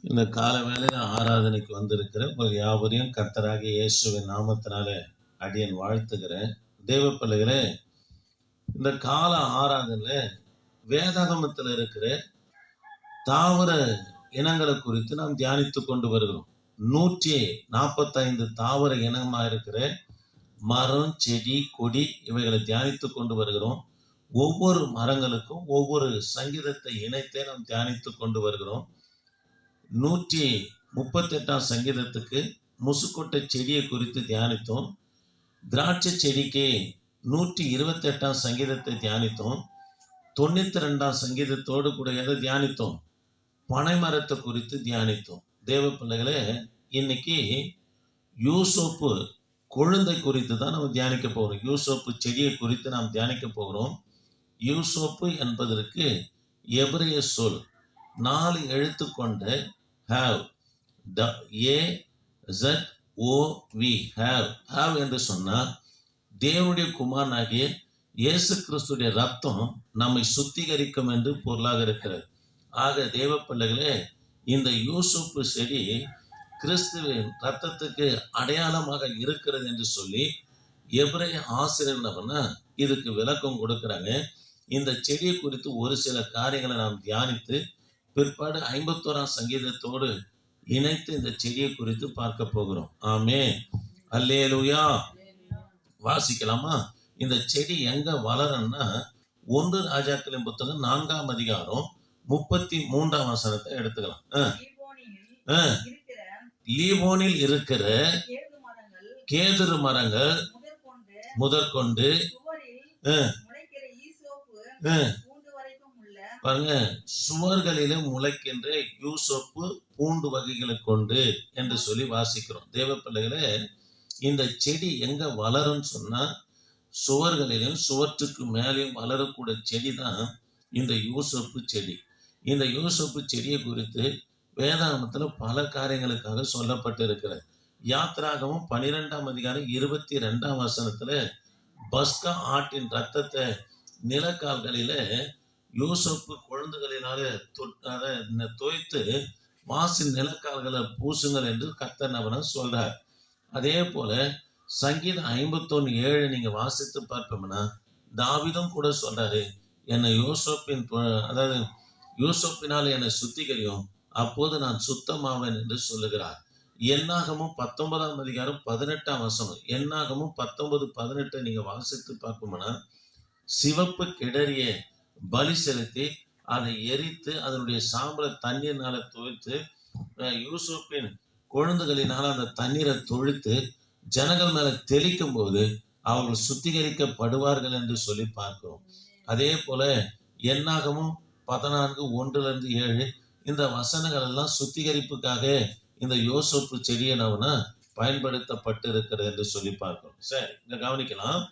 இந்த கால வேளையில் ஆராதனைக்கு வந்திருக்கிற உங்கள் யாவரையும் கர்த்தராகிய இயேசுவின் நாமத்தினால அடியன் வாழ்த்துகிறேன். தேவ பிள்ளைகளே, இந்த கால ஆராதனையில் வேதாகமத்தில் இருக்கிற தாவர இனங்களை குறித்து நாம் தியானித்து கொண்டு வருகிறோம். 145 தாவர இனமாக இருக்கிற மரம், செடி, கொடி இவைகளை தியானித்து கொண்டு வருகிறோம். ஒவ்வொரு மரங்களுக்கும் ஒவ்வொரு சங்கீதத்தை இணைத்தே நாம் தியானித்து கொண்டு வருகிறோம். 138 சங்கீதத்துக்கு முசுக்கொட்டை செடியை குறித்து தியானித்தோம். திராட்சை செடிக்கு 128 சங்கீதத்தை தியானித்தோம். 92 சங்கீதத்தோடு கூட எதை தியானித்தோம்? பனை மரத்தை குறித்து தியானித்தோம். தேவ பிள்ளைகளே, இன்னைக்கு யூசோப்பு கொழுந்தை குறித்து தான் நம்ம தியானிக்க போகிறோம். யூசோப்பு செடியை குறித்து நாம் தியானிக்க போகிறோம். யூசோப்பு என்பதற்கு எபிரேய சொல் 4 எழுத்து கொண்ட have, AZOV, have என்று சொன்னால் தேவனுடைய குமாரனாகிய இயேசு கிறிஸ்துடைய ரத்தம் நம்மை சுத்திகரிக்கும் என்று பொருளாக இருக்கிறது. ஆக தேவ பிள்ளைகளே, இந்த யூசுப்பு செடி கிறிஸ்துவின் ரத்தத்துக்கு அடையாளமாக இருக்கிறது என்று சொல்லி எபிரேய ஆசிரியர்னா இதுக்கு விளக்கம் கொடுக்குறாங்க. இந்த செடியை குறித்து ஒரு சில காரியங்களை நாம் தியானித்து பிற்பாடு 51 சங்கீதத்தோடு இணைத்து இந்த செடியை குறித்து பார்க்க போகிறோம். ஆமென், அல்லேலூயா. வாசிக்கலாமா? இந்த செடி எங்க வளரும்னா 1 ராஜாக்களின் புத்தகம் 4ஆம் அதிகாரம் 33ஆம் வசனத்தை எடுத்துக்கலாம். லீபோனில் இருக்கிற கேதுரு மரங்கள் முதற்கொண்டு பாருங்க, சுவர்களிலே முளைக்கின்ற யூசோப்பு பூண்டு வகைகளை கொண்டு என்று சொல்லி வாசிக்கிறோம். தேவ பிள்ளைகளே, இந்த செடி எங்க வளரும் சொன்னா சுவர்களிலும் சுவற்றுக்கு மேலேயும் வளரக்கூடிய செடி தான் இந்த யூசோப்பு செடி. இந்த யூசோப்பு செடியை குறித்து வேதாகமத்துல பல காரியங்களுக்காக சொல்லப்பட்டு இருக்கிறது. யாத்திராகமும் 12ஆம் அதிகாரம் 22ஆம் வசனத்துல பஸ்கா ஆட்டின் ரத்தத்தை நிலக்கால்களில யூசோப்பு கொழுந்துகளினாலே தோய்த்து வாசின் நிலக்கால்களை பூசுங்கள் என்று கர்த்தர் நபன சொல்றார். அதே போல சங்கீதம் 51:7 நீங்க வாசித்து பார்ப்போம்னா தாவீதும் கூட சொல்றாரு, என்னை யூசோப்பினால் என்னை சுத்திகரியும், அப்போது நான் சுத்தமாவேன் என்று சொல்லுகிறார். என்னாகமும் 19ஆம் அதிகாரம் 18ஆம் வசனம், என்னாகமும் 19:18 நீங்க வாசித்து பார்ப்போம்னா சிவப்பு கிடறிய பலி செலுத்தி அதை எரித்து அதனுடைய சாம்பலை தண்ணீர்னால துவைத்து யூசுப்பின் கொழுந்துகளினால அந்த தண்ணீரை தொழித்து ஜனங்கள் மேல தெளிக்கும் போது அவர்கள் சுத்திகரிக்கப்படுவார்கள் என்று சொல்லி பார்க்கிறோம். அதே போல என்னாகமும் 14:1-7 இந்த வசனங்கள் எல்லாம் சுத்திகரிப்புக்காக இந்த யோசோப்பு செடியை நாம பயன்படுத்தப்பட்டு இருக்கிறது என்று சொல்லி பார்க்கிறோம். சரி, இங்க கவனிக்கலாம்.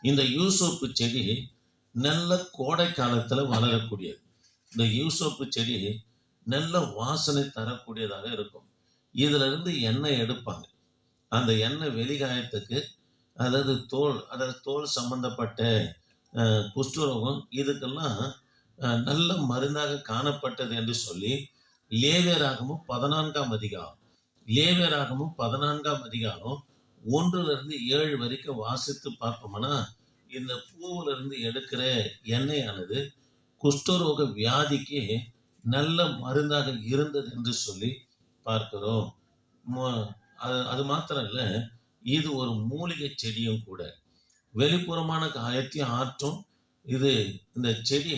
இந்த யூசோப்பு செடி நல்ல கோடை காலத்துல வளரக்கூடியது. இந்த யூசோப்பு செடி நல்ல வாசனை தரக்கூடியதாக இருக்கும். இதுல இருந்து எண்ணெய் எடுப்பாங்க. அந்த எண்ணெய் வெளிகாயத்துக்கு, அதாவது தோல் சம்பந்தப்பட்ட குஷ்டரோகம் இதுக்கெல்லாம் நல்ல மருந்தாக காணப்பட்டது என்று சொல்லி லேவியராகமும் 14ஆம் அதிகாரம் 1-7 வரைக்கும் வாசித்து பார்ப்போம்னா இந்த பூவில இருந்து எடுக்கிற எண்ணெயானது குஷ்டரோக வியாதிக்கு நல்ல மருந்தாக இருந்தது என்று சொல்லி பார்க்கிறோம். அது மாத்திரம் இல்ல, இது ஒரு மூலிகை செடியும் கூட. வெளிப்புறமான காயத்தையும் ஆற்றும். இந்த செடி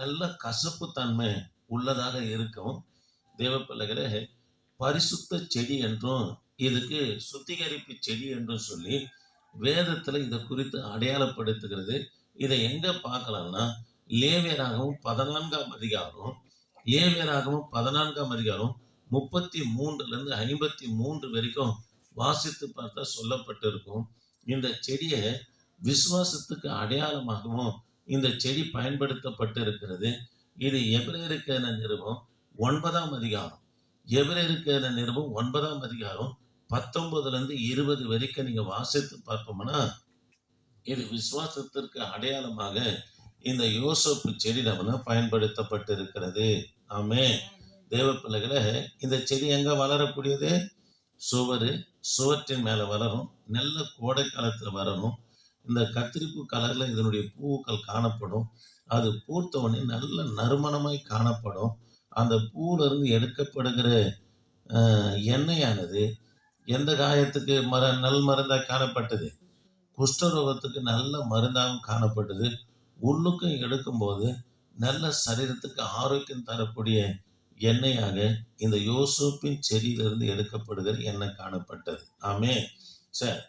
நல்ல கசப்பு தன்மை உள்ளதாக இருக்கும். தேவ பிள்ளைகளே, பரிசுத்த செடி என்றும் இதுக்கு சுத்திகரிப்பு செடி என்றும் சொல்லி வேதத்துல இதை குறித்து அடையாளப்படுத்துகிறது. இதை எங்க பார்க்கலாம்னா லேவியராகமும் 14ஆம் அதிகாரம் 33-53 வரைக்கும் வாசித்து பார்த்தா சொல்லப்பட்டிருக்கும். இந்த செடியை விசுவாசத்துக்கு அடையாளமாகவும் இந்த செடி பயன்படுத்தப்பட்டு இருக்கிறது. இது எபிரேயருக்கு நிருபம் 9ஆம் அதிகாரம் 19-20 வரைக்கும் நீங்க வாசித்து பார்ப்போம்னா இது விசுவாசத்திற்கு அடையாளமாக இந்த யோசேப்பு செடி நம்ம பயன்படுத்தப்பட்டு இருக்கிறது. ஆமென். தேவ பிள்ளைகளை, இந்த செடி எங்க வளரக்கூடியது? சுவற்றின் மேல வளரும். நல்ல கோடை காலத்துல வரணும். இந்த கத்திரிப்பூ கலர்ல இதனுடைய பூக்கள் காணப்படும். அது பூத்தவொடனே நல்ல நறுமணமாய் காணப்படும். அந்த பூல இருந்து எடுக்கப்படுகிற எண்ணெயானது எந்த காயத்துக்கு நல் மருந்தாய் காணப்பட்டது? குஷ்டரோகத்துக்கு நல்ல மருந்தாகவும் காணப்பட்டது. உள்ளுக்கும் எடுக்கும்போது நல்ல சரீரத்துக்கு ஆரோக்கியம் தரக்கூடிய எண்ணெயாக இந்த யோசேப்பின் செடியிலிருந்து எடுக்கப்படுகிற எண்ணெய் காணப்பட்டது. ஆமே. சரி,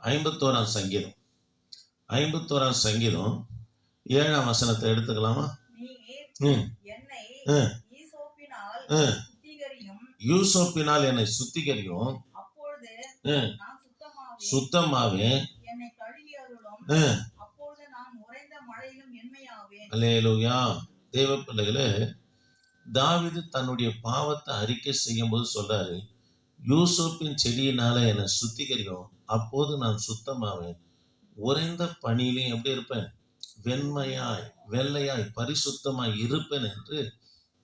51ஆம் சங்கீதம் 7ஆம் வசனத்தை எடுத்துக்கலாமா? யூசோப்பினால் என்னை சுத்திகரியும், சுத்தமாவே. அல்லேலூயா. தேவ பிள்ளைகளே, தாவீது தன்னுடைய பாவத்தை அறிக்கை செய்யும் போது சொல்றாரு, யூசோப்பின் செடியினால என்னை சுத்திகரியும், அப்போது நான் சுத்தமாவேன், உறைந்த பணியிலையும் எப்படி இருப்பேன்? வெண்மையாய் வெள்ளையாய் பரிசுத்தமாய் இருப்பேன் என்று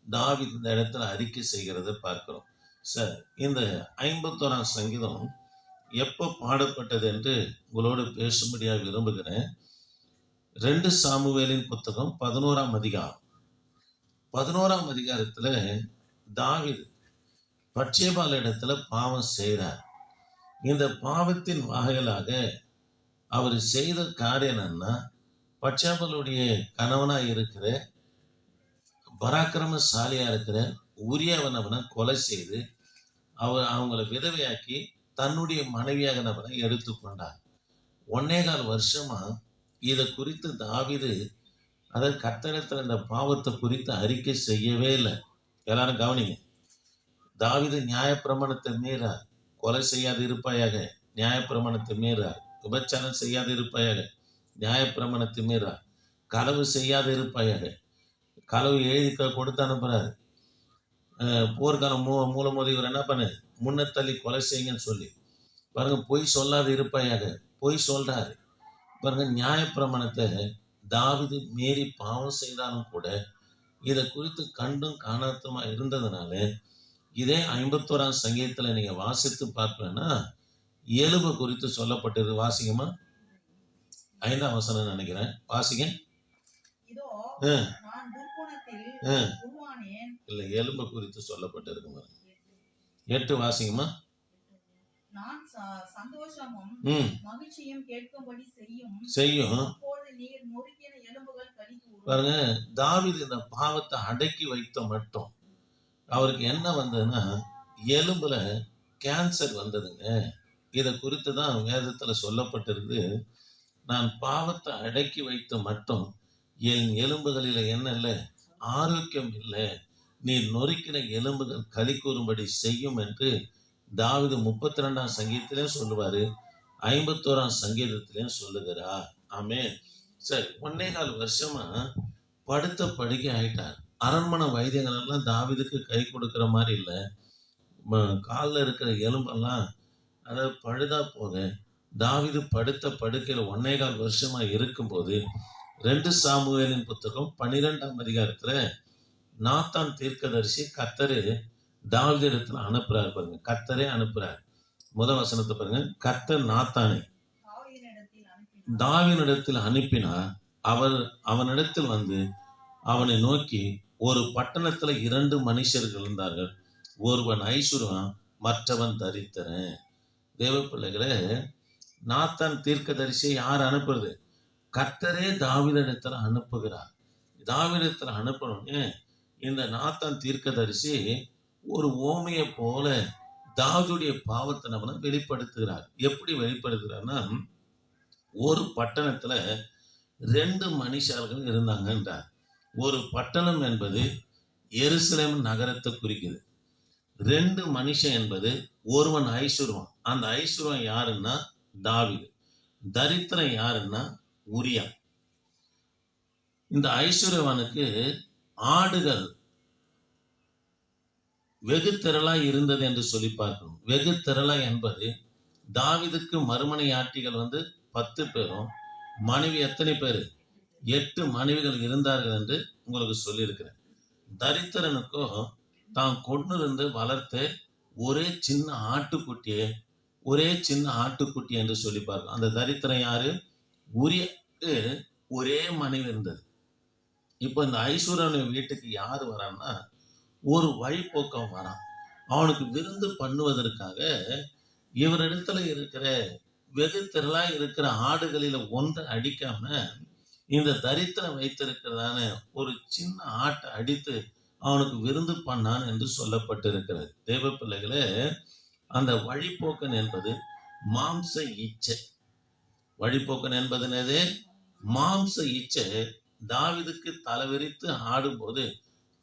தாவீது இந்த இடத்துல அறிக்கை செய்கிறத பார்க்கிறோம். சார், இந்த 51ஆம் சங்கீதம் எப்போ பாடப்பட்டது என்று உங்களோடு பேசும்படியாக விரும்புகிறேன். 2 சாமுவேலின் புத்தகம் 11ஆம் அதிகாரம். 11ஆம் அதிகாரத்துல தாவீது பட்சேபாள் இடத்துல பாவம் செய்கிறார். இந்த பாவத்தின் வாயிலாக அவர் செய்த காரியம் என்னன்னா, பட்சேபாளுடைய கணவனா இருக்கிற பராக்கிரமசாலியா இருக்கிற உரியாவனவனை கொலை செய்து அவங்கள விதவையாக்கி தன்னுடைய மனைவியாகனவனை எடுத்துக்கொண்டார். 1.25 வருஷமா இதை குறித்து தாவீது, அதாவது கர்த்தரிடத்துல இந்த பாவத்தை குறித்து அறிக்கை செய்யவே இல்லை. எல்லாரும் கவனிங்க. தாவீது நியாயப்பிரமாணத்தை மீறார். கொலை செய்யாது இருப்பாயாக, நியாயப்பிரமாணத்தை மீறார். விபச்சாரம் செய்யாது இருப்பாயாக, நியாயப்பிரமாணத்தை மீறார். களவு செய்யாது இருப்பாயாக, களவு எழுதி கொடுத்து அனுப்புறாரு. போர்க்காலம் மூலமோதி இவர் என்ன பண்ணு, முன்ன தள்ளி கொலை செய்யுங்கன்னு சொல்லி பாருங்க. பொய் சொல்லாது இருப்பாயாக, பொய் சொல்றாரு பாருங்க. நியாயப்பிரமாணத்தை தாவீது மீறி பாவம் செய்தாலும் கூட இதை குறித்து கண்டும் காணாதமா இருந்ததுனால, இதே 51ஆம் சங்கீதத்துல நீங்க வாசித்து பார்ப்பேன்னா எலும்பு குறித்து சொல்லப்பட்டது. வாசிங்கம்மா, 5ஆம் வசனம் நினைக்கிறேன், வாசிங்க. இல்ல, எலும்பு குறித்து சொல்லப்பட்டிருக்கு. 8 வாசிங்கம்மா. செய்யும் பாருங்க. தாவீது இந்த பாவத்தை அடக்கி வைத்த மட்டும் அவருக்கு என்ன வந்ததுன்னா, எலும்புல கேன்சர் வந்ததுங்க. இதை குறித்து தான் வேதத்துல சொல்லப்பட்டிருக்கு. நான் பாவத்தை அடக்கி வைத்த மட்டும் என் எலும்புகளில என்ன இல்லை, ஆரோக்கியம் இல்லை, நீ நொறுக்கின எலும்புகள் களி கூறும்படி செய்யும் என்று தாவீது 32ஆம் சங்கீதத்திலையும் சொல்லுவாரு, 51ஆம் சங்கீதத்திலையும் சொல்லுகிறார். ஆமே. சரி, 1.25 வருஷமா படுத்த படுக்கை ஆயிட்டார். அரண்மனை வைத்தியங்கள் எல்லாம் தாவீதுக்கு கை கொடுக்கிற மாதிரி இல்லை. காலில் இருக்கிற எலும்பெல்லாம் அதாவது பழுதா போக தாவீது படுத்த படுக்கையில 1.25 வருஷமா இருக்கும்போது 2 சாமுவேலின் புத்தகம் 12ஆம் அதிகாரத்துல நாத்தான் தீர்க்கதரிசி கர்த்தரு தாவீது இடத்துல அனுப்புறாரு. பாருங்க, கர்த்தரே அனுப்புறாரு. முதல் வசனத்தை பாருங்க. கர்த்தர் நாத்தானை தாவீதினிடத்தில் அனுப்பினார். அவனிடத்தில் வந்து அவனை நோக்கி, ஒரு பட்டணத்துல 2 மனுஷர்கள் இருந்தார்கள், ஒருவன் ஐசுருவன், மற்றவன் தரித்திரன். தேவ பிள்ளைகளே, நாத்தான் தீர்க்கதரிசியை யார் அனுப்புறது? கர்த்தரே தாவீதிடத்துல அனுப்புகிறார். தாவீதிடத்துல அனுப்பணும்னு இந்த நாத்தான் தீர்க்கதரிசி ஒரு ஓமையை போல தாவீதுடைய பாவத்தை நம்ம வெளிப்படுத்துகிறார். எப்படி வெளிப்படுத்துகிறார்னா, ஒரு பட்டணத்துல 2 மனுஷர்கள் இருந்தாங்கன்றார். ஒரு பட்டணம் என்பது எருசலேம் நகரத்தை குறிக்குது. 2 மனுஷன் என்பது ஒருவன் ஐசுருவன். அந்த ஐசுருவன் யாருன்னா தாவீது. தரித்திரன் யாருன்னா உரியா. இந்த ஐசுருவனுக்கு ஆடுகள் வெகு திரளா இருந்தது என்று சொல்லி பார்க்கணும். வெகு திரளா என்பது தாவீதுக்கு மறுமனை ஆட்டிகள் 10 பேரும், மனைவி எத்தனை பேரு? 8 மனைவிகள் இருந்தார்கள் என்று உங்களுக்கு சொல்லியிருக்கிறேன். தரித்திரனுக்கோ தான் கொண்டிருந்து வளர்த்து ஒரே சின்ன ஆட்டுக்குட்டி என்று சொல்லிப்பாரு. அந்த தரித்திரம் யாரு? உரியக்கு ஒரே மனைவி இருந்தது. இப்போ இந்த ஐஸ்வர்யன் வீட்டுக்கு யாரு வரான்னா, ஒரு வழிபோக்கம் வரான். அவனுக்கு விருந்து பண்ணுவதற்காக இவரிடத்துல இருக்கிற வெகு திரளா இருக்கிற ஆடுகளில ஒன்றை அடிக்காம இந்த தரித்திரம் வைத்திருக்கிறதான ஒரு சின்ன ஆட்டை அடித்து அவனுக்கு விருந்து பண்ணான் என்று சொல்லப்பட்டிருக்கிறது. தேவ பிள்ளைகளே, அந்த வழிபோக்கன் என்பது மாம்ச இச்சை. வழிபோக்கன் என்பது என்னது? மாம்ச இச்சை. தாவீதுக்கு தலைவிரித்து ஆடும்போது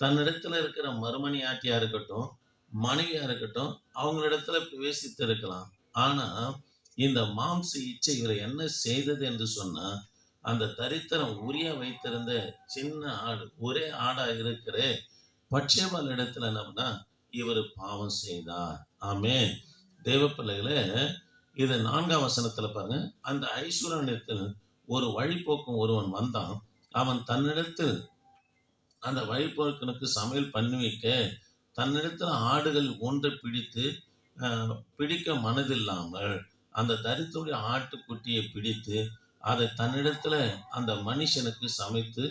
தன்னிடத்துல இருக்கிற மறுமணியாட்டியா இருக்கட்டும், மனைவியா இருக்கட்டும், அவங்களிடத்துல பிரவேசித்து இருக்கலாம். ஆனா இந்த மாம்ச இச்சை இவரை என்ன செய்தது என்று சொன்னா, அந்த தரித்திரம் உரிய வைத்திருந்த சின்ன ஆடு, ஒரே ஆடா இருக்கிற பட்சேபால் இடத்துல என்னன்னா இவர் பாவம் செய்தார். ஆமென். தேவ பிள்ளைகளே, இது 4ஆம் வசனத்துல பாருங்க. அந்த ஐஸ்வர்யத்தில் ஒரு வழிபோக்கும் ஒருவன் வந்தான். அவன் தன்னிடத்தில் அந்த வழிபோக்கனுக்கு சமையல் பண்ணி வைக்க தன்னிடத்தில் ஆடுகள் ஒன்றை பிடிக்க மனதில்லாமல் அந்த தரித்திரனுடைய ஆட்டுக்குட்டியை பிடித்து அதை தன்னிடத்துல அந்த மனுஷனுக்கு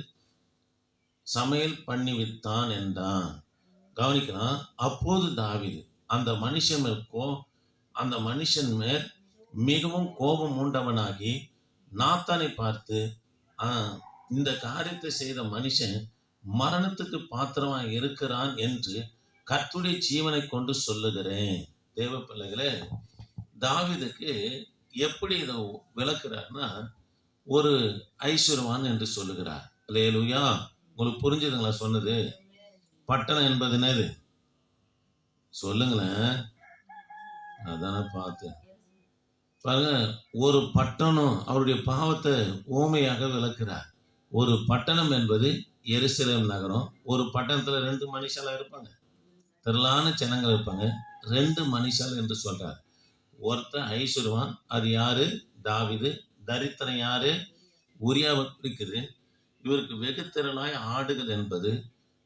சமையல் பண்ணி வித்தான் என்றான். கவனிக்கலாம். அப்போது தாவீது அந்த மனுஷன் மேல் மிகவும் கோபம் உண்டவனாகி நாத்தானை பார்த்து, இந்த காரியத்தை செய்த மனுஷன் மரணத்துக்கு பாத்திரமாக இருக்கிறான் என்று கர்த்தருடைய ஜீவனை கொண்டு சொல்லுகிறேன். தேவ பிள்ளைகளே, தாவீதுக்கு எப்படி இதை விளக்குறார்னா, ஒரு ஐஸ்வர்யவான் என்று சொல்லுகிறார். அல்லேலூயா. உங்களுக்கு புரிஞ்சுதுங்களா சொன்னது? பட்டணம் என்பது என்னது சொல்லுங்களேன். அதான பார்த்தேன் பாருங்க. ஒரு பட்டணம் அவருடைய பாவத்தை ஓமையாக விளக்குறார். ஒரு பட்டணம் என்பது எருசலேம் நகரம். ஒரு பட்டணத்துல 2 மனுஷாலா இருப்பாங்க, திரளான ஜனங்கள் இருப்பாங்க. 2 மனுஷால் என்று சொல்றார். ஒருத்தன் ஐஸ்வர்யவான், அது யாரு? தாவீது. தரித்திரம் யாரு? உரியாவை குறிக்குது. இவருக்கு வெகு திரளாய் ஆடுகள் என்பது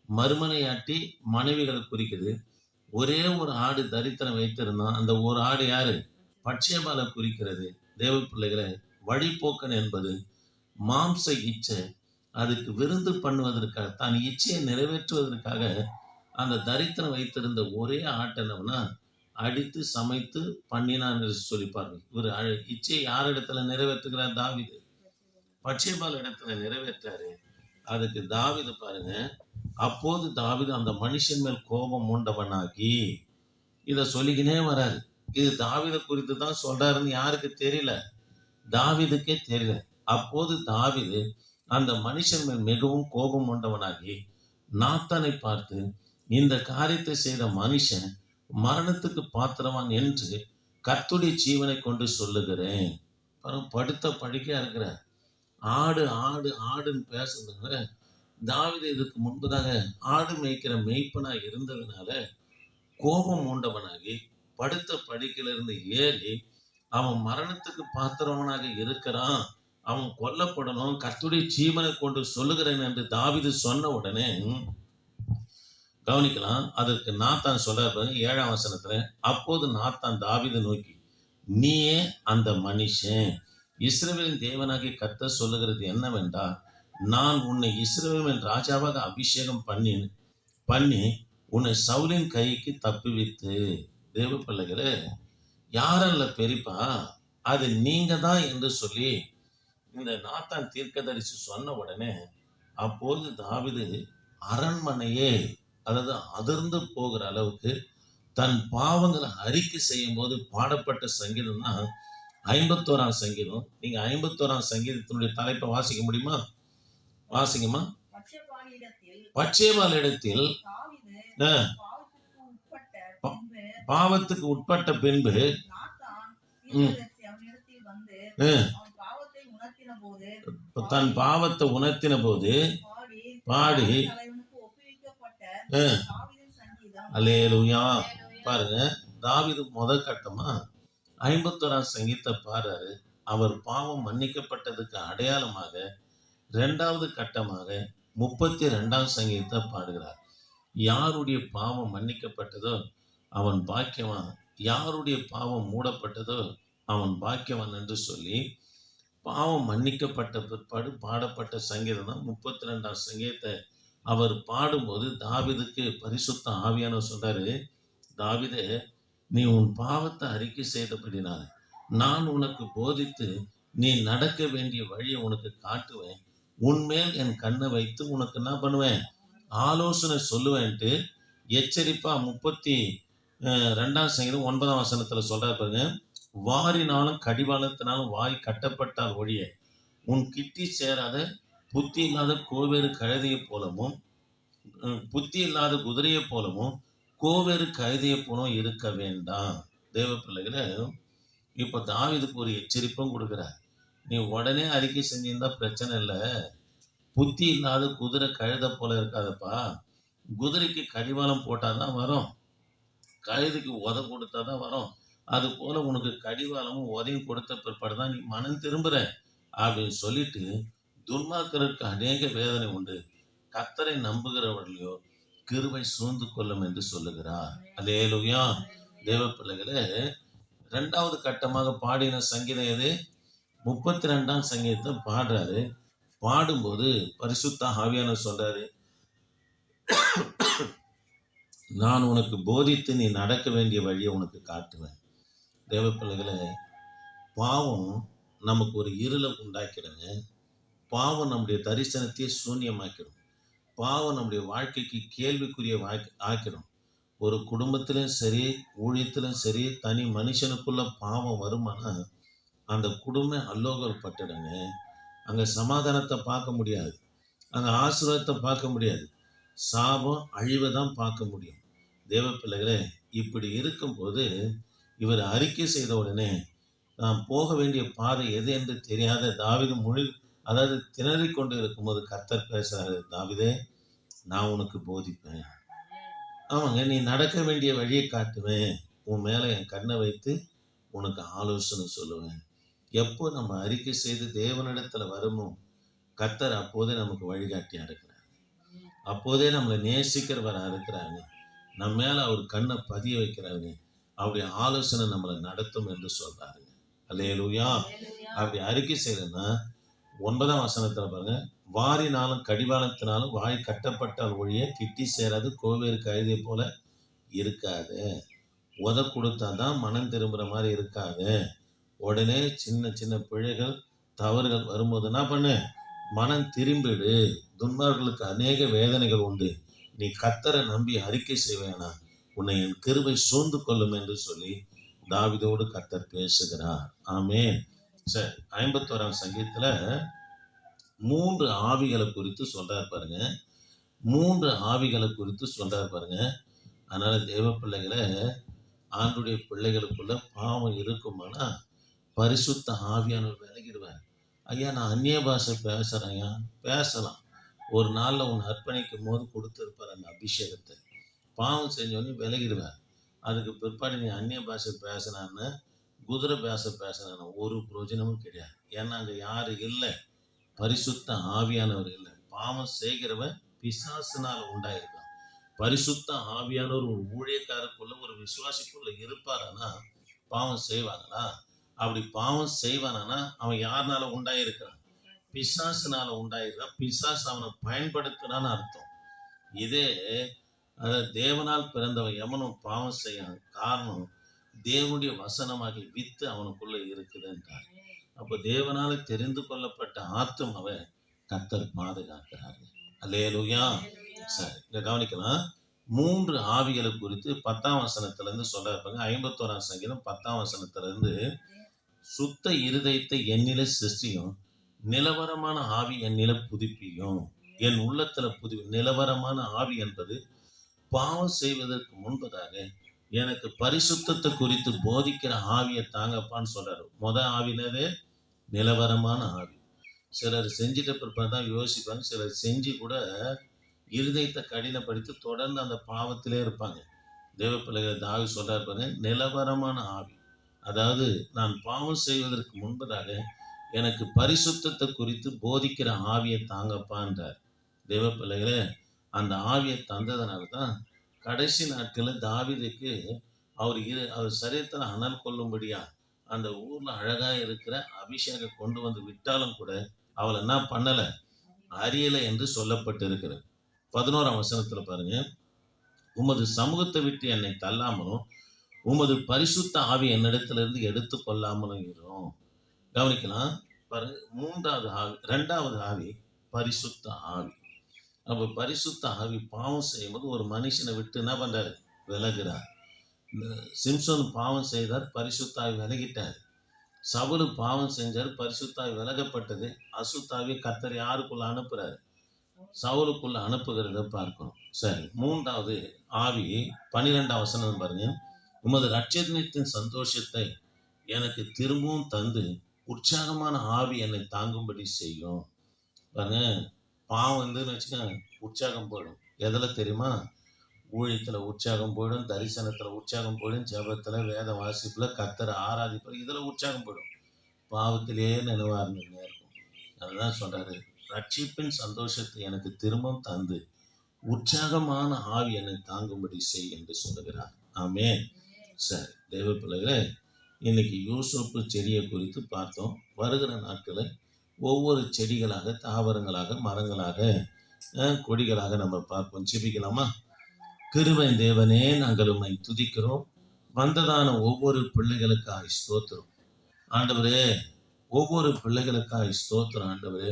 மறுமனையாட்டி மனைவிகளை குறிக்குது. ஒரே ஒரு ஆடு தரித்திரம் வைத்திருந்தான். அந்த ஒரு ஆடு யாரு? பட்சேபாலை குறிக்கிறது. தேவ பிள்ளைகளை, வழிபோக்கன் என்பது மாம்ச இச்சை. அதுக்கு விருந்து பண்ணுவதற்காக, தான் இச்சையை நிறைவேற்றுவதற்காக அந்த தரித்திரம் வைத்திருந்த ஒரே ஆட்டனவனா அடித்து சமைத்து பண்ணினான் என்று சொல்லிப்பாரு. இவர் இச்சையை யார் இடத்துல நிறைவேற்றுகிறார்? தாவீது. பட்சேபால் இடத்துல நிறைவேற்றாரு. அதுக்கு தாவீது பாருங்க. அப்போது தாவீது அந்த மனுஷன் மேல் கோபம் உண்டவனாகி, இத சொல்லிக்கினே வராரு. இது தாவீதை குறித்து தான் சொல்றாருன்னு யாருக்கு தெரியல? தாவீதுக்கே தெரியல. அப்போது தாவீது அந்த மனுஷன் மேல் மிகவும் கோபம் உண்டவனாகி நாத்தானை பார்த்து, இந்த காரியத்தை செய்த மனுஷன் மரணத்துக்கு பாத்திரவான் என்று கர்த்தருடைய ஜீவனை கொண்டு சொல்லுகிறேன். படுத்த படிக்கையா இருக்கிற ஆடு ஆடு ஆடுன்னு பேசுறதுங்க. தாவீது இதுக்கு முன்பதாக ஆடு மேய்க்கிற மேய்ப்பனா இருந்ததுனால கோபம் உண்டவனாகி படுத்த படிக்கையிலிருந்து ஏறி அவன் மரணத்துக்கு பாத்திரவனாக இருக்கிறான், அவன் கொல்லப்படணும், கர்த்தருடைய ஜீவனை கொண்டு சொல்லுகிறேன் என்று தாவீது சொன்ன உடனே கவனிக்கலாம். அதற்கு நாத்தான் சொல்றாரு 7ஆம் வசனத்துல. அப்போது நாத்தான் தாவீதை நோக்கி, நீயே அந்த மனுஷன். இஸ்ரவேலின் தேவனாகிய கர்த்தர் சொல்லுகிறது என்னவென்றால், நான் உன்னை இஸ்ரவேலின் ராஜாவாக அபிஷேகம் பண்ணி உன்னை சவுலின் கைக்கு தப்புவித்து. தேவ பிள்ளைகளே, யாரல்ல பெரியப்பா, அது நீங்க தான் என்று சொல்லி இந்த நாத்தான் தீர்க்கதரிசி சொன்ன உடனே, அப்போது தாவீது அரண்மனையே அதிர்ந்து போகிற அளவுக்கு தன் பாவங்களை அறிக்கை செய்யும் போது பாடப்பட்ட சங்கீதம்னா 51ஆம் சங்கீதம். நீங்க 51ஆம் சங்கீதத்தினுடைய தலைப்பை வாசிக்க முடியுமா? வாசிங்கம்மா. பட்சேபால் இடத்தில் பாவத்துக்கு உட்பட்ட பின்பு தன் பாவத்தை உணர்த்தின போது பாடி. அல்லேலூயா. பாருங்க, தாவீது முதல் கட்டமா 51ஆம் சங்கீதத்தை பாடுறாரு. அவர் பாவம் மன்னிக்கப்பட்டதுக்கு அடையாளமாக 2வது கட்டமாக 32ஆம் சங்கீதத்தை பாடுகிறார். யாருடைய பாவம் மன்னிக்கப்பட்டதோ அவன் பாக்கியவான், யாருடைய பாவம் மூடப்பட்டதோ அவன் பாக்கியவான் என்று சொல்லி பாவம் மன்னிக்கப்பட்ட பிற்பாடு பாடப்பட்ட சங்கீதம் தான் 32ஆம் சங்கீதத்தை அவர் பாடும்போது தாவீதுக்கு பரிசுத்த ஆவியானவர் சொல்றாரு, தாவீதே, நீ உன் பாவத்தை அறிக்கை செய்தபடினால நான் உனக்கு போதித்து நீ நடக்க வேண்டிய வழியை உனக்கு காட்டுவேன், உன்மேல் என் கண்ணை வைத்து உனக்கு என்ன பண்ணுவேன், ஆலோசனை சொல்லுவேன்ட்டு எச்சரிப்பா 32ஆம் சங்கீதம் 9ஆம் வசனத்துல சொல்றாரு பாருங்க. வாரினாலும் கடிவாளத்தினாலும் வாய் கட்டப்பட்டால் ஒழிய உன் கிட்டி சேராத புத்தி இல்லாத கோவேறு கழுதையை போலவும் புத்தி இல்லாத குதிரையை போலவும் கோவேறு கழுதையை போலவும் இருக்க வேண்டாம். தேவ பிள்ளைகளை, இப்போ தாவீதுக்கு ஒரு எச்சரிப்பும் கொடுக்குறார். நீ உடனே அறிக்கை செஞ்சிருந்தா பிரச்சனை இல்லை. புத்தி இல்லாத குதிரை கழுதை போல இருக்காதப்பா. குதிரைக்கு கடிவாளம் போட்டாதான் வரும், கழுதைக்கு உத கொடுத்தாதான் வரும். அது போல உனக்கு கடிவாளமும் உதவி கொடுத்த பிற்பாடு தான் நீ மனம் திரும்புற அப்படின்னு சொல்லிட்டு, துன்மார்க்கருக்கு அநேக வேதனை உண்டு, கர்த்தரை நம்புகிறவர்களையோ கிருபை சூழ்ந்து கொள்ளும் என்று சொல்லுகிறார். அல்லேலூயா. தேவ பிள்ளைகளே, 2வது கட்டமாக பாடின சங்கீதம் எது? 32ஆம் சங்கீதத்தை பாடுறாரு. பாடும்போது பரிசுத்த ஆவியானவர் சொல்றாரு, நான் உனக்கு போதித்து நீ நடக்க வேண்டிய வழியை உனக்கு காட்டுவேன். தேவ பிள்ளைகளை, பாவம் நமக்கு ஒரு இருளை உண்டாக்கிடுங்க. பாவம் நம்முடைய தரிசனத்தையே சூன்யமாக்கிடும். பாவம் நம்முடைய வாழ்க்கைக்கு கேள்விக்குரிய ஆக்கிடும். ஒரு குடும்பத்திலும் சரி, ஊழியத்திலும் சரி, தனி மனுஷனுக்குள்ள பாவம் வருமானா அந்த குடும்பம் அல்லோகல் பட்டுடுங்க. அங்கே சமாதானத்தை பார்க்க முடியாது, அங்கே ஆசீர்வாதத்தை பார்க்க முடியாது, சாபம் அழிவை தான் பார்க்க முடியும். தேவ பிள்ளைகளே, இப்படி இருக்கும்போது இவர் அறிக்கை செய்த உடனே நாம் போக வேண்டிய பாதை எது என்று தெரியாத தாவீது திணறிக் கொண்டு இருக்கும்போது கர்த்தர் பேசுறாரு, தாவீதே, நான் உனக்கு போதிப்பேன், ஆமாங்க, நீ நடக்க வேண்டிய வழியை காட்டுவேன், உன் மேல என் கண்ணை வைத்து உனக்கு ஆலோசனை சொல்லுவேன். எப்போ நம்ம அறிக்கை செய்து தேவனிடத்துல வருமோ கர்த்தர் அப்போதே நமக்கு வழிகாட்டியா இருக்கிறார், அப்போதே நம்மளை நேசிக்கிறவரா இருக்கிறாங்க, நம்ம மேல அவர் கண்ணை பதிய வைக்கிறாங்க, அவருடைய ஆலோசனை நம்மளை நடத்தும் என்று சொல்றாருங்க. அல்லேலூயா. அப்படி அறிக்கை செய்யறதுன்னா 9ஆம் வசனத்துல பாருங்க, வாரினாலும் கடிவாளத்தினாலும் வாய் கட்டப்பட்டால் ஒழிய கிட்டி சேராது கோவேறு கழுதை போல இருக்காது. உத கொடுத்தாதான் மனம் திரும்புற மாதிரி இருக்காது. உடனே சின்ன சின்ன பிழைகள் தவறுகள் வரும்போது என்ன பண்ணு, மனம் திரும்பிடு. துன்மார்களுக்கு அநேக வேதனைகள் உண்டு, நீ கர்த்தரை நம்பி அறிக்கை செய்வேனா, உன்னை என் கிருபை சூழ்ந்து கொள்ளும் என்று சொல்லி தாவீதோடு கர்த்தர் பேசுகிறார். ஆமென். சரி, 51ஆம் சங்கீதத்துல 3 ஆவிகளை குறித்து சொல்றாரு பாருங்க. 3 ஆவிகளை குறித்து சொல்றாரு பாருங்க. அதனால தேவ பிள்ளைகளை, ஆண்டுடைய பிள்ளைகளுக்குள்ள பாவம் இருக்குமானா பரிசுத்த ஆவியானவர் விலகிடுவார். ஐயா, நான் அந்நிய பாஷை பேசுறேன், ஐயா பேசலாம். ஒரு நாள்ல உன்னை அர்ப்பணிக்கும் போது கொடுத்துருப்பார் அந்த அபிஷேகத்தை. பாவம் செஞ்சோடனே விலகிடுவார். அதுக்கு பிற்பாடு நீ அந்நிய பாஷை பேசினான்னு, குதிரை பேசினான்னு ஒரு பிரயோஜனமும் கிடையாது. ஏன்னா அங்கே யாரு இல்லை, பரிசுத்த ஆவியானவர் இல்லை. பாவம் செய்கிறவன் பிசாசினால உண்டாயிருக்கான். பரிசுத்த ஆவியானவர் ஒரு ஊழியக்காரருக்குள்ள ஒரு விசுவாசிக்குள்ள இருப்பாரானா பாவம் செய்வாங்களா? அப்படி பாவம் செய்வானா அவன் யாருனால உண்டாயிருக்கிறான்? பிசாசினால உண்டாயிருக்கான். பிசாசு அவனை பயன்படுத்துறான்னு அர்த்தம். இதே அதாவது தேவனால் பிறந்தவன் எவனும் பாவம் செய்ய காரணம் தேவனுடைய வசனமாகி வித்து அவனுக்குள்ள இருக்குது என்றார். அப்போ தேவனால தெரிந்து கொள்ளப்பட்ட ஆத்துமாவை கர்த்தர் பாதுகாக்கிறாரு. அல்லேலூயா. சரி, இங்க கவனிக்கலாம். 3 ஆவிகளை குறித்து 10ஆம் வசனத்துல இருந்து சொல்ல இருப்பாங்க. 51ஆம் சங்கீதம் 10ஆம் வசனத்துல இருந்து, சுத்த இருதயத்தை என்னில சிருஷ்டியும், நிலவரமான ஆவி என்னில புதுப்பியும். என் உள்ளத்துல நிலவரமான ஆவி என்பது பாவம் செய்வதற்கு முன்பதாக எனக்கு பரிசுத்தத்தை குறித்து போதிக்கிற ஆவியை தாங்கப்பான்னு சொல்றாரு. ஆவினது நிலவரமான ஆவி. சிலர் செஞ்சுட்ட பிற்பாடு தான் யோசிப்பாங்க. சிலர் செஞ்சு கூட இருதயத்தை கடினப்படுத்தி தொடர்ந்து அந்த பாவத்திலே இருப்பாங்க. தேவ பிள்ளைகள் தாவி சொல்றாரு பாருங்க, நிலவரமான ஆவி. அதாவது நான் பாவம் செய்வதற்கு முன்பதாக எனக்கு பரிசுத்தத்தை குறித்து போதிக்கிற ஆவியை தாங்கப்பான்றார். தேவ பிள்ளைகளே, அந்த ஆவியை தந்ததுனால தான் கடைசி நாட்களில் தாவீதுக்கு அவர் சரீரத்தில் அனல் கொள்ளும்படியா அந்த ஊர்ல அழகா இருக்கிற அபிஷேகம் கொண்டு வந்து விட்டாலும் கூட அவள் என்ன பண்ணல, அறியலை என்று சொல்லப்பட்டு இருக்கிறது. 11ஆம் வசனத்துல பாருங்க, உமது சமூகத்தை விட்டு என்னை தள்ளாமலும் உமது பரிசுத்த ஆவி என்னிடத்திலிருந்து எடுத்து கொள்ளாமலும் இருக்கும். கவனிக்கலாம் பாருங்க, மூன்றாவது ஆவி, இரண்டாவது ஆவி பரிசுத்த ஆவி. அப்ப பரிசுத்த ஆவி பாவம் செய்யும்போது ஒரு மனுஷனை விட்டு என்ன பண்றாரு, விலகுறார். இந்த சிம்சோன் பாவம் செய்தார், பரிசுத்தாவி விலகிட்டார். சவுலு பாவம் செஞ்சார், பரிசுத்தாவி விலகப்பட்டது. அசுத்தாவி கர்த்தர் யாருக்குள்ள அனுப்புறாரு, சவுலுக்குள்ள அனுப்புகிறத பார்க்கணும். சரி, மூன்றாவது ஆவி 12ஆம் வசனம் பாருங்க, உமது ரட்சணத்தின் சந்தோஷத்தை எனக்கு திரும்பவும் தந்து உற்சாகமான ஆவி என்னை தாங்கும்படி செய்யும். பாருங்க, பாவம் வந்துன்னு வச்சுக்கோங்க, உற்சாகம் போயிடும். எதில் தெரியுமா, ஊழியத்தில் உற்சாகம் போயிடும், தரிசனத்தில் உற்சாகம் போயிடும், ஜபத்தில், வேத வாசிப்பில், கர்த்தரை ஆராதிப்பில், இதில் உற்சாகம் போயிடும். பாவத்திலேயே நினைவார்ந்து இருக்கும். அதுதான் சொல்றாரு, ரட்சிப்பின் சந்தோஷத்தை எனக்கு திரும்பவும் தந்து உற்சாகமான ஆவி என்னை தாங்கும்படி செய் என்று சொல்லுகிறார். ஆமென். சரி, தேவ பிள்ளைகளே, இன்னைக்கு யூசோப்பு செடியை குறித்து பார்த்தோம். வருகிற நாட்களில் ஒவ்வொரு செடிகளாக, தாவரங்களாக, மரங்களாக, கொடிகளாக நம்ம பார்ப்போம். ஜெபிக்கலாமா? கிருபை தேவனே, நாங்கள் உம்மை துதிக்கிறோம். வந்ததான ஒவ்வொரு பிள்ளைகளுக்காக ஸ்தோத்திரம் ஆண்டவரே. ஒவ்வொரு பிள்ளைகளுக்காக ஸ்தோத்திரம் ஆண்டவரே.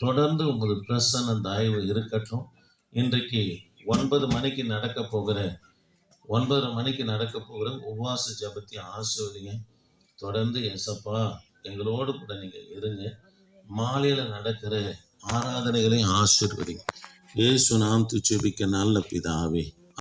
தொடர்ந்து உமது பிரசன்ன தயவு இருக்கட்டும். இன்றைக்கு 9 மணிக்கு நடக்க போகிற 9:30 மணிக்கு நடக்க போகிற உபவாச ஜபத்தை ஆசீர்வதிங்க. தொடர்ந்து ஏசப்பா எங்களோடு கூட நீங்க இருங்க. மாலையில நடக்கிற ஆராதனைகளையும் ஆசீர்வதிங்க. இயேசு நாமத்தில் ஜெபிக்க நல்ல பிதாவே.